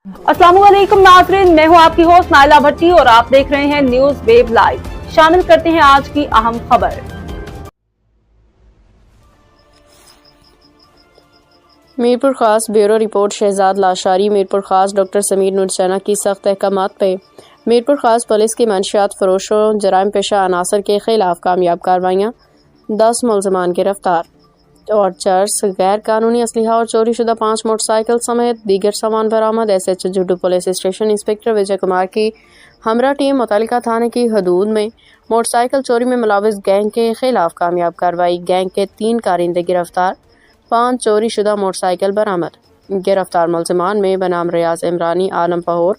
अस्सलाम वालेकुम नाज़रीन, मैं हूं आपकी होस्ट नाइला भट्टी और आप देख रहे हैं न्यूज वेब लाइव। शामिल करते हैं आज की अहम खबर। मीरपुर खास ब्यूरो रिपोर्ट। शहजाद लाशारी। मीरपुर खास डॉक्टर समीर नूरचना की सख्त अहकामात पे मीरपुर खास पुलिस की मंशियात फरोशों जराइम पेशा अनासर के खिलाफ कामयाब कार्रवाइयाँ। 10 मुलजमान गिरफ्तार और चर्स गैर कानूनी असलहा और चोरी शुदा 5 मोटरसाइकिल समेत दीगर सामान बरामद। SHO जुड्डू police station inspector Vijay Kumar की हमरा टीम मुतल्लिका थाने की हदूद में मोटरसाइकिल चोरी में मुलविस गैंग के खिलाफ कामयाब कार्रवाई। गैंग के 3 कारिंदे गिरफ्तार, 5 चोरी शुदा मोटरसाइकिल बरामद। गिरफ्तार मुलजमान में बनाम रियाज इमरानी, आलम पहोर,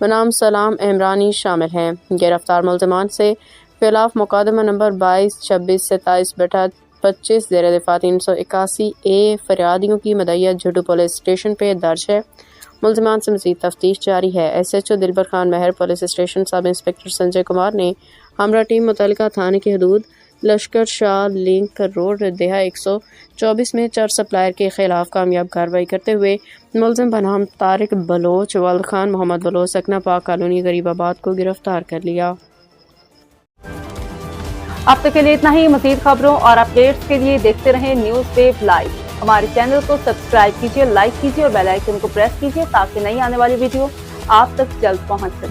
बनाम सलाम इमरानी शामिल हैं। गिरफ्तार मुलजमान से खिलाफ मुकदमा नंबर 22-26-27/25 ज़ेर दफ़ा 381A फरियादियों की मदइया जुड्डू पुलिस स्टेशन पे दर्ज है। मुलजमान से मज़ीद तफ्तीश जारी है। SHO Dilbar Khan Mahar, police station sub inspector Sanjay Kumar ने हमरा टीम मुतल्लिका थाने की हदूद लश्कर शाह लिंक रोड देहा 124 में चर्च सप्लायर के खिलाफ कामयाब कार्रवाई करते हुए मुलजिम बनाम तारिक बलोच, वल्द खान, मोहम्मद बलोच, सकना पाक कॉलोनी गरीबाबाद को गिरफ्तार कर लिया। अब तक के लिए इतना ही। मज़ीद खबरों और अपडेट्स के लिए देखते रहें न्यूज वेब लाइव। हमारे चैनल को सब्सक्राइब कीजिए, लाइक कीजिए और बेल आइकन को प्रेस कीजिए ताकि नई आने वाली वीडियो आप तक जल्द पहुंच सके।